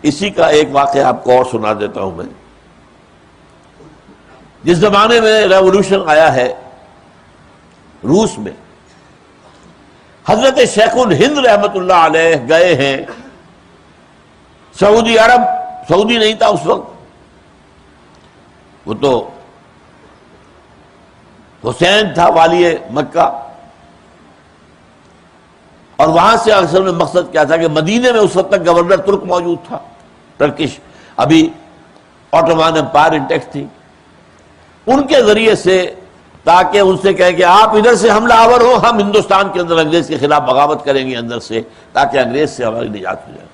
اسی کا ایک واقعہ آپ کو اور سنا دیتا ہوں میں. جس زمانے میں ریولوشن آیا ہے روس میں، حضرت شیخ الہند رحمت اللہ علیہ گئے ہیں سعودی عرب. سعودی نہیں تھا اس وقت، وہ تو حسین تھا والی مکہ. اور وہاں سے اصل میں مقصد کیا تھا کہ مدینے میں اس وقت تک گورنر ترک موجود تھا، ٹرکش، ابھی آٹومان امپائر انٹیکٹ تھی. ان کے ذریعے سے تاکہ ان سے کہیں کہ آپ ادھر سے حملہ آور ہو، ہم ہندوستان کے اندر انگریز کے خلاف بغاوت کریں گے اندر سے، تاکہ انگریز سے ہماری نجات ہو جائے.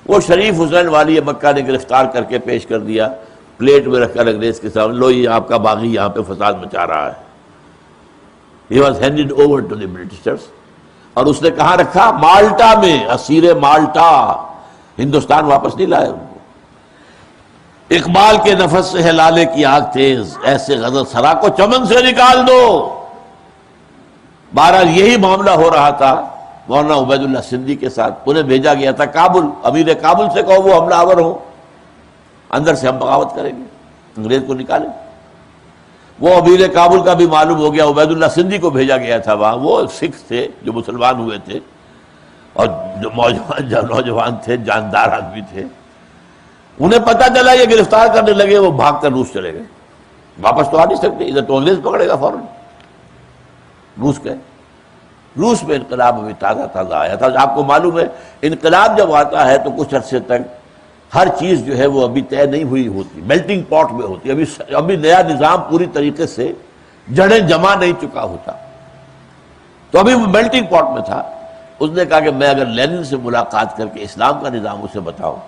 وہ شریف حسین والی مکہ نے گرفتار کر کے پیش کر دیا، پلیٹ میں رکھ کر انگریز کے سامنے، لو یہ آپ کا باغی یہاں پہ فساد مچا رہا ہے. He was handed over to the Britishers. اور اس نے کہاں رکھا؟ مالٹا میں، اسیر مالٹا. ہندوستان واپس نہیں لائے ان کو. اقبال کے نفس سے ہے لالے کی آگ تیز، ایسے غضب سرا کو چمن سے نکال دو. بہرحال یہی معاملہ ہو رہا تھا مولانا عبید اللہ سندھی کے ساتھ. انہیں بھیجا گیا تھا کابل، امیر کابل سے کہو وہ حملہ آور ہو، اندر سے ہم بغاوت کریں گے، انگریز کو نکالیں. وہ امیر کابل کا بھی معلوم ہو گیا، عبید اللہ سندھی کو بھیجا گیا تھا وہاں. وہ سکھ تھے جو مسلمان ہوئے تھے اور جو نوجوان تھے، جاندار آدمی تھے. انہیں پتہ چلا یہ گرفتار کرنے لگے، وہ بھاگ کر روس چلے گئے. واپس تو آ نہیں سکتے، ادھر تو انگریز پکڑے گا فوراً. روس گئے. روس میں انقلاب ابھی تازہ آیا تھا. آپ کو معلوم ہے انقلاب جب آتا ہے تو کچھ عرصے تک ہر چیز جو ہے وہ ابھی طے نہیں ہوئی ہوتی، میلٹنگ پاٹ میں ہوتی. ابھی نیا نظام پوری طریقے سے جڑیں جمع نہیں چکا ہوتا، تو ابھی وہ میلٹنگ پاٹ میں تھا. اس نے کہا کہ میں اگر لینن سے ملاقات کر کے اسلام کا نظام اسے بتاؤں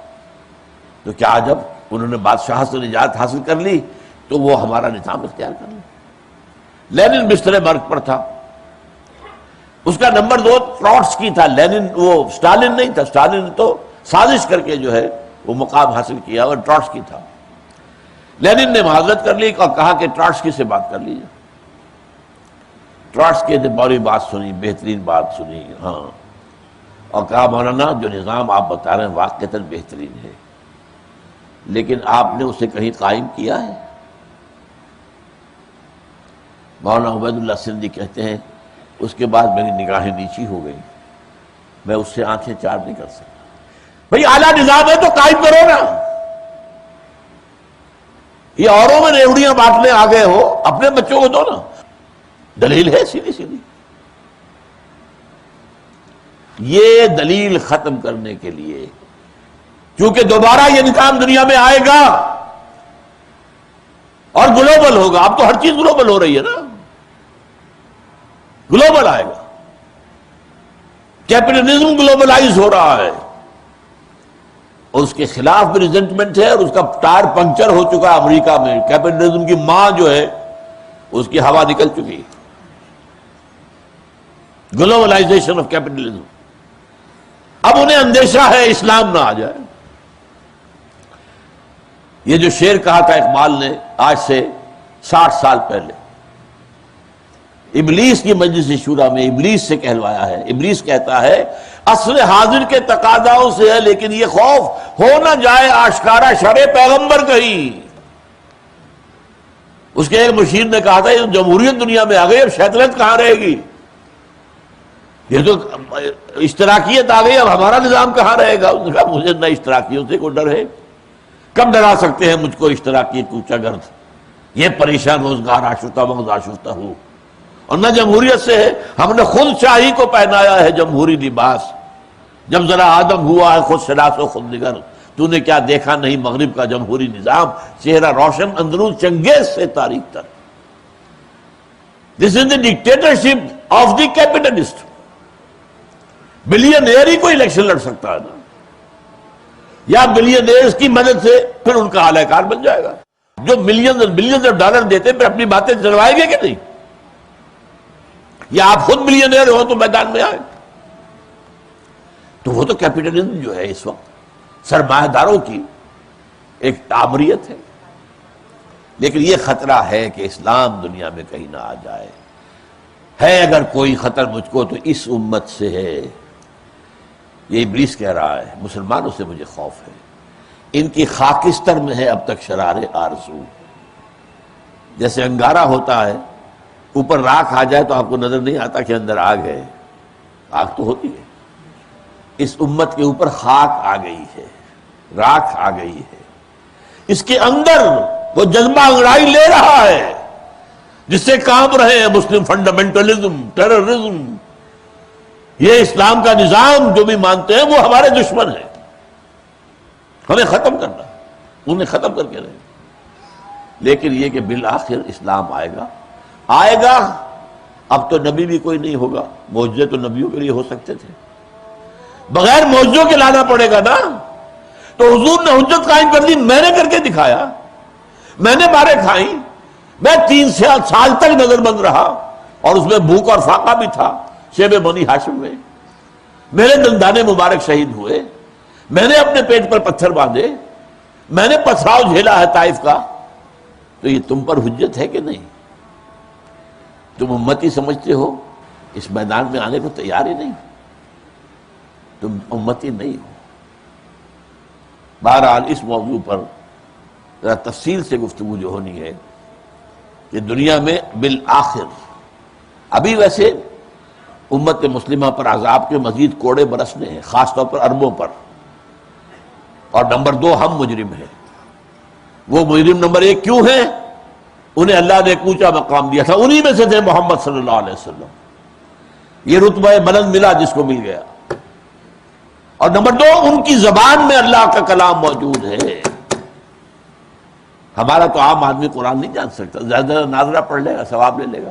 تو کیا جب انہوں نے بادشاہ سے نجات حاصل کر لی تو وہ ہمارا نظام اختیار کر لیں. لینن بستر مرگ پر تھا. اس کا نمبر 2 ٹراٹسکی تھا. لینن، وہ اسٹالن نہیں تھا. اسٹالن نے تو سازش کر کے جو ہے وہ مقام حاصل کیا، اور ٹراٹسکی تھا. لینن نے معذرت کر لی اور کہا کہ ٹراٹسکی سے بات کر لیجیے. ٹراٹسکی نے بڑی بات سنی، بہترین بات سنی، ہاں، اور کہا مولانا جو نظام آپ بتا رہے ہیں واقعتاً بہترین ہے، لیکن آپ نے اسے کہیں قائم کیا ہے؟ مولانا عبید اللہ سندھی کہتے ہیں اس کے بعد میری نگاہیں نیچی ہو گئی، میں اس سے آنکھیں چار نہیں کر سکتا. بھئی اعلیٰ نظام ہے تو قائم کرو نا. یہ اوروں میں ریوڑیاں بانٹنے آ گئے ہو، اپنے بچوں کو دو نا. دلیل ہے سیدھی سیدھی. یہ دلیل ختم کرنے کے لیے، کیونکہ دوبارہ یہ نظام دنیا میں آئے گا اور گلوبل ہوگا. اب تو ہر چیز گلوبل ہو رہی ہے نا، گلوبل آئے گا. کیپٹلزم گلوبلائز ہو رہا ہے اور اس کے خلاف بھی ریزنٹمنٹ ہے، اور اس کا ٹائر پنکچر ہو چکا ہے امریکہ میں. کیپٹلزم کی ماں جو ہے اس کی ہوا نکل چکی. Globalisation of capitalism. اب انہیں اندیشہ ہے اسلام نہ آ جائے. یہ جو شعر کہا تھا اقبال نے آج سے 60 سال پہلے، ابلیس کی مجلس شورا میں ابلیس سے کہلوایا ہے. ابلیس کہتا ہے عصر حاضر کے تقاضاؤں سے ہے، لیکن یہ خوف ہو نہ جائے آشکارا شرع پیغمبر کہیں. اس کے ایک مشیر نے کہا تھا یہ جمہوریت دنیا میں آ گئی، اب شیطنت کہاں رہے گی؟ یہ تو اشتراکیت آ گئی، اب ہمارا نظام کہاں رہے گا؟ اس نے کہا مجھے نہ اشتراکیوں سے کوئی ڈر ہے، کب ڈرا سکتے ہیں مجھ کو اشتراکیت کوچہ گرد. یہ پریشان روزگار آشفتہ مغز آشفتہ ہو. اور نہ جمہوریت سے ہے، ہم نے خود شاہی کو پہنایا ہے جمہوری لباس. جب ذرا آدم ہوا ہے خود شناس و خود نگر، تو نے کیا دیکھا نہیں مغرب کا جمہوری نظام، چہرہ روشن اندرون چنگیز سے تاریخ تر. This is the dictatorship of the capitalist. Billionaire ہی کوئی الیکشن لڑ سکتا ہے نا، یا بلینئرز کی مدد سے پھر ان کا اعلی کار بن جائے گا. جو ملینز اور بلینز آف ڈالر دیتے پھر اپنی باتیں چلوائیں گے کہ نہیں؟ یا آپ خود بلینئر ہو تو میدان میں آئے. تو وہ تو کیپٹلزم جو ہے اس وقت سرمایہ داروں کی ایک تعمریت ہے. لیکن یہ خطرہ ہے کہ اسلام دنیا میں کہیں نہ آ جائے. ہے اگر کوئی خطر مجھ کو تو اس امت سے ہے. یہ ابلیس کہہ رہا ہے مسلمانوں سے مجھے خوف ہے، ان کی خاکستر میں ہے اب تک شرار آرزو۔ جیسے انگارہ ہوتا ہے، اوپر راکھ آ جائے تو آپ کو نظر نہیں آتا کہ اندر آگ ہے، آگ تو ہوتی ہے۔ اس امت کے اوپر خاک آ گئی ہے، راکھ آ گئی ہے، اس کے اندر وہ جذبہ انگڑائی لے رہا ہے جس سے کانپ رہے ہیں مسلم فنڈامنٹلزم، ٹیررزم۔ یہ اسلام کا نظام جو بھی مانتے ہیں وہ ہمارے دشمن ہیں، ہمیں ختم کرنا، انہیں ختم کر کے رہے۔ لیکن یہ کہ بالآخر اسلام آئے گا۔ اب تو نبی بھی کوئی نہیں ہوگا، معجزے تو نبیوں کے لیے ہو سکتے تھے، بغیر معجزوں کے لانا پڑے گا نا۔ تو حضور نے حجت قائم کر دی، میں نے کر کے دکھایا، میں نے مارے کھائیں، میں 3 سال تک نظر بند رہا اور اس میں بھوک اور فاقہ بھی تھا شیب بنی ہاشم میں، میرے دندانے مبارک شہید ہوئے، میں نے اپنے پیٹ پر پتھر باندھے، میں نے پتھراؤ جھیلا ہے طائف کا۔ تو یہ تم پر حجت ہے کہ نہیں؟ تم امتی سمجھتے ہو، اس میدان میں آنے کو تیار ہی نہیں، تم امتی نہیں ہو۔ بہرحال اس موضوع پر ذرا تفصیل سے گفتگو جو ہونی ہے کہ دنیا میں بالآخر ابھی ویسے امت مسلمہ پر عذاب کے مزید کوڑے برسنے ہیں، خاص طور پر عربوں پر، اور نمبر 2 ہم مجرم ہیں۔ وہ مجرم نمبر 1 کیوں ہیں؟ انہیں اللہ نے ایک اونچا مقام دیا تھا، انہی میں سے تھے محمد صلی اللہ علیہ وسلم، یہ رتبہ بلند ملا جس کو مل گیا۔ اور نمبر 2 ان کی زبان میں اللہ کا کلام موجود ہے۔ ہمارا تو عام آدمی قرآن نہیں جان سکتا، زیادہ ناظرہ پڑھ لے گا ثواب لے لے گا،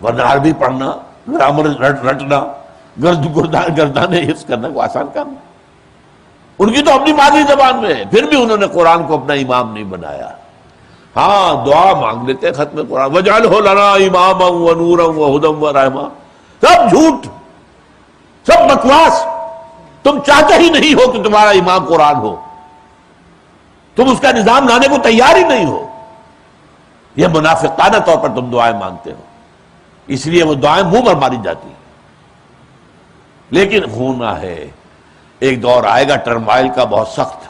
ورنہ عربی پڑھنا، گرامر رٹنا، گردانے حفظ کرنا کو آسان کام ہے۔ ان کی تو اپنی مادری زبان میں ہے، پھر بھی انہوں نے قرآن کو اپنا امام نہیں بنایا۔ ہاں دعا مانگ لیتے ختم قرآن، وَاجْعَلْهُ لَنَا إِمَامًا وَنُورًا وَهُدًى وَرَحْمَةً، سب جھوٹ، سب بکواس۔ تم چاہتے ہی نہیں ہو کہ تمہارا امام قرآن ہو، تم اس کا نظام لانے کو تیار ہی نہیں ہو، یہ منافقانہ طور پر تم دعائیں مانگتے ہو، اس لیے وہ دعائیں منہ پر ماری جاتی ہیں۔ لیکن ہونا ہے، ایک دور آئے گا ٹرمائل کا بہت سخت،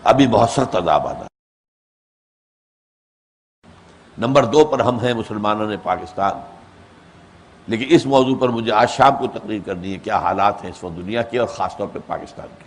ابھی بہت سخت عذاب آنا۔ نمبر 2 پر ہم ہیں مسلمانوں نے پاکستان، لیکن اس موضوع پر مجھے آج شام کو تقریر کرنی ہے، کیا حالات ہیں اس وقت دنیا کے اور خاص طور پہ پاکستان کے۔